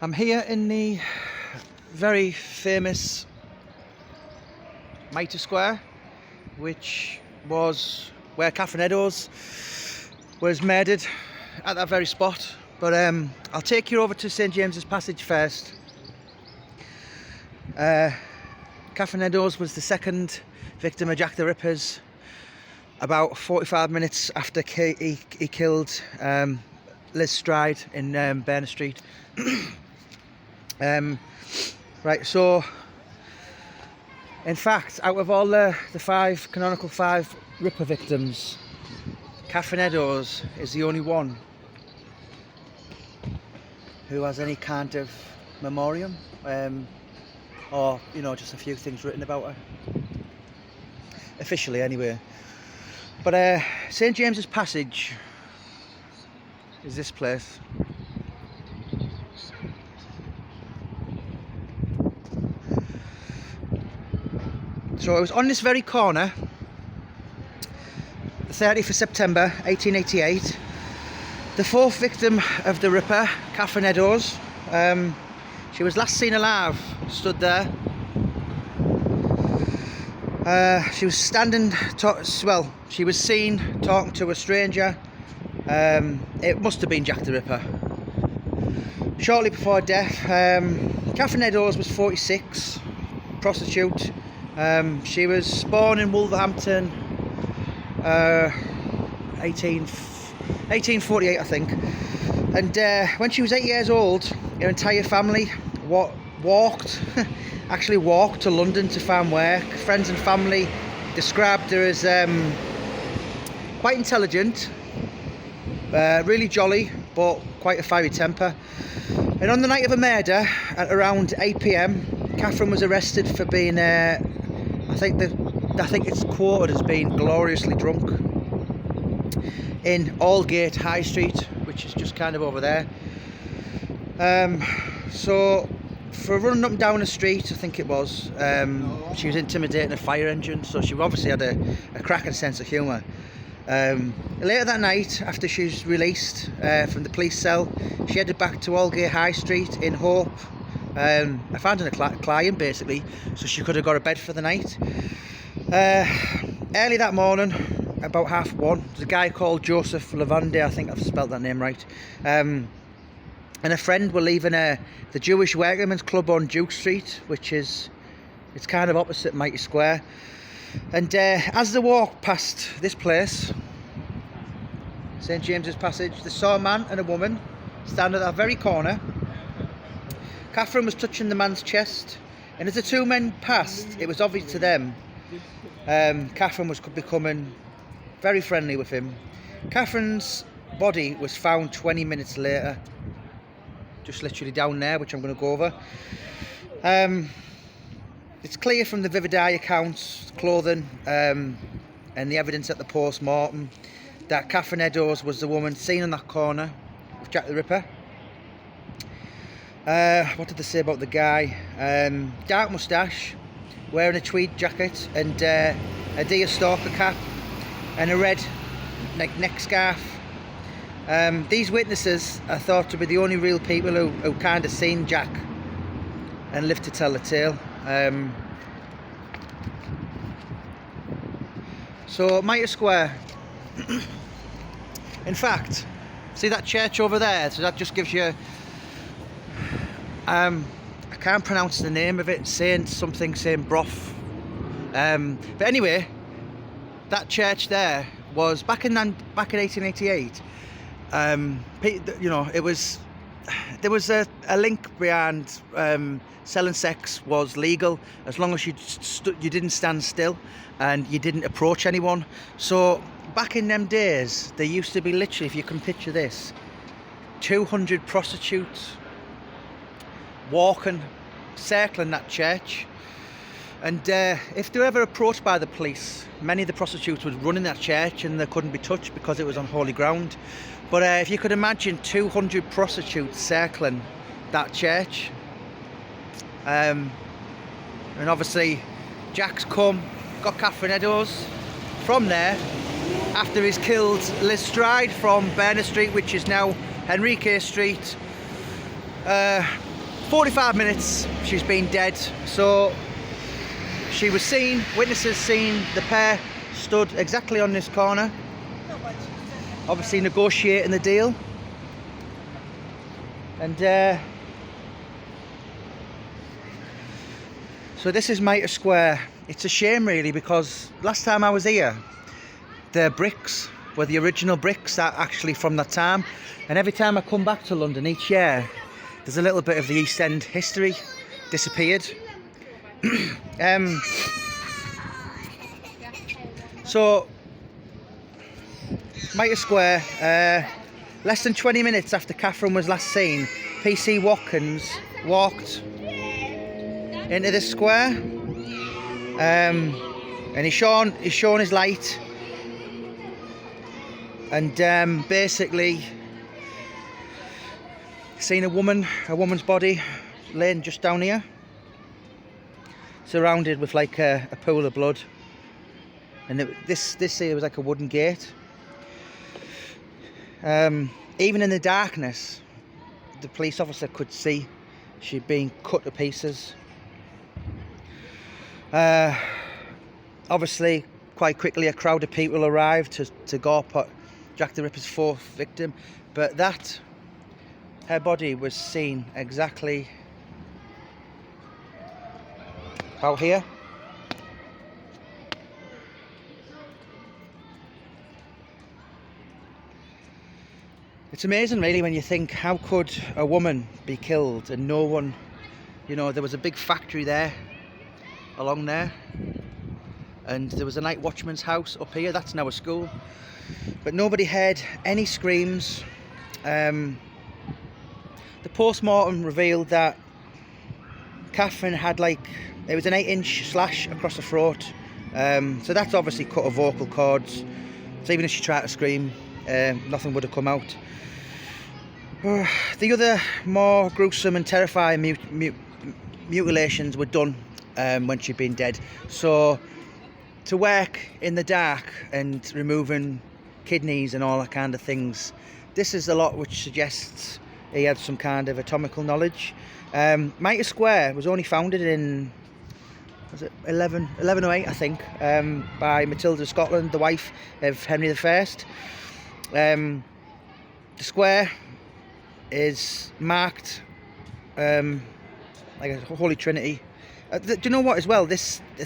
I'm here in the very famous Mitre Square, which was where Catherine Eddowes was murdered, at that very spot. But I'll take you over to St James's Passage first. Catherine Eddowes was the second victim of Jack the Ripper's, about 45 minutes after he killed Liz Stride in Berners Street. Right, so in fact, out of all the canonical five Ripper victims, Catherine Eddowes is the only one who has any kind of memoriam, or just a few things written about her, officially anyway. But St James's Passage is this place. So it was on this very corner, the 30th of September 1888. The fourth victim of the Ripper, Catherine Eddowes, she was last seen alive, stood there. She was she was seen talking to a stranger. It must have been Jack the Ripper. Shortly before her death, Catherine Eddowes was 46, prostitute. She was born in Wolverhampton, 1848, I think. And when she was 8 years old, her entire family actually walked to London to find work. Friends and family described her as quite intelligent, really jolly, but quite a fiery temper. And on the night of her murder, at around 8 p.m, Catherine was arrested for being, I think it's quoted as being gloriously drunk in Aldgate High Street, which is just kind of over there. So for running up and down the street, I think it was, she was intimidating a fire engine, so she obviously had a cracking sense of humour. Later that night, after she was released from the police cell, she headed back to Aldgate High Street in hope I found a client basically, so she could have got a bed for the night. Early that morning, about 1:30, there's a guy called Joseph Lavande, I think I've spelled that name right, and a friend were leaving the Jewish Workmen's Club on Duke Street, it's kind of opposite Mitre Square. And as they walked past this place, St James's Passage, they saw a man and a woman stand at that very corner. Catherine was touching the man's chest, and as the two men passed, it was obvious to them Catherine was becoming very friendly with him. Catherine's body was found 20 minutes later, just literally down there, which I'm going to go over. It's clear from the vivid eye accounts, clothing, and the evidence at the post-mortem that Catherine Eddowes was the woman seen in that corner with Jack the Ripper. What did they say about the guy? Dark moustache, wearing a tweed jacket and a deerstalker cap and a red neck scarf. These witnesses are thought to be the only real people who kind of seen Jack and lived to tell the tale. So Mitre Square. In fact, see that church over there? So that just gives you, I can't pronounce the name of it, Saint Broth. But anyway, that church there was back in 1888. There was a link behind selling sex was legal as long as you didn't stand still and you didn't approach anyone. So back in them days, there used to be literally, if you can picture this, 200 prostitutes walking, circling that church. And if they were ever approached by the police, many of the prostitutes would run in that church and they couldn't be touched because it was on holy ground. But if you could imagine 200 prostitutes circling that church, and obviously Jack's got Catherine Eddowes from there after he's killed Liz Stride from Berners Street, which is now Henrique Street. 45 minutes she's been dead. So she was seen, witnesses seen the pair stood exactly on this corner, obviously negotiating the deal. And so this is Mitre Square. It's a shame really, because last time I was here, the bricks were the original bricks that actually from that time. And every time I come back to London each year, there's a little bit of the East End history disappeared. So Mitre Square, less than 20 minutes after Catherine was last seen, PC Watkins walked into this square, and he's shown his light, and basically seen a woman's body laying just down here, surrounded with like a pool of blood. And this here was like a wooden gate. Even in the darkness, the police officer could see she'd been cut to pieces. Obviously, quite quickly a crowd of people arrived to gawp at Jack the Ripper's fourth victim, but her body was seen exactly out here. It's amazing really when you think, how could a woman be killed and no one, you know, there was a big factory there, along there, and there was a night watchman's house up here, that's now a school, but nobody heard any screams. The post-mortem revealed that Catherine had it was an 8-inch slash across the throat, so that's obviously cut her vocal cords, so even if she tried to scream, nothing would have come out. The other more gruesome and terrifying mutilations were done when she'd been dead. So to work in the dark and removing kidneys and all that kind of things, this is a lot which suggests he had some kind of anatomical knowledge. Mitre Square was only founded in, was it 1108 I think, by Matilda of Scotland, the wife of Henry I. The square is marked like a Holy Trinity. Do you know what as well, it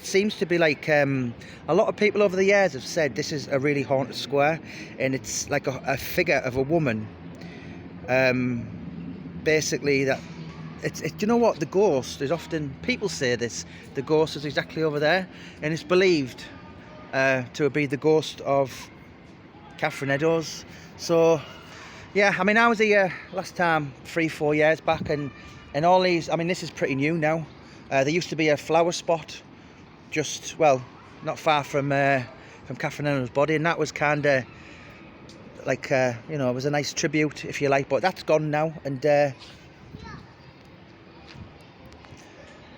seems to be like a lot of people over the years have said this is a really haunted square, and it's like a figure of a woman, basically that do you know what, the ghost is often, people say this, the ghost is exactly over there, and it's believed to be the ghost of Catherine Eddowes. So yeah, I mean, I was here last time 3-4 years back, and all these, I mean, this is pretty new now. There used to be a flower spot just, well, not far from Catherine Eddowes' body, and that was kind of like, you know, it was a nice tribute, if you like, but that's gone now, and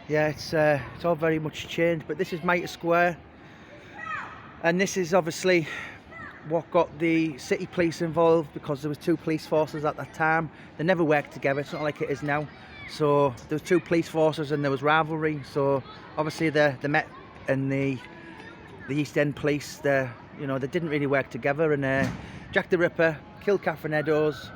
yeah, it's all very much changed. But this is Mitre Square, and this is obviously what got the city police involved, because there was 2 police forces at that time. They never worked together, it's not like it is now. So there was 2 police forces and there was rivalry, so obviously the Met and the East End police, you know, they didn't really work together, and Jack the Ripper killed Catherine Eddowes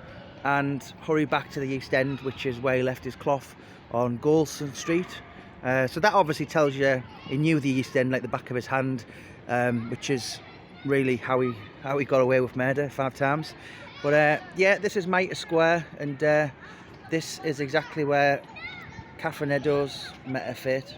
and hurried back to the East End, which is where he left his cloth on Golson Street. So that obviously tells you he knew the East End like the back of his hand, which is really how he got away with murder 5 times. But yeah, this is Mitre Square, and this is exactly where Catherine Eddowes met her fate.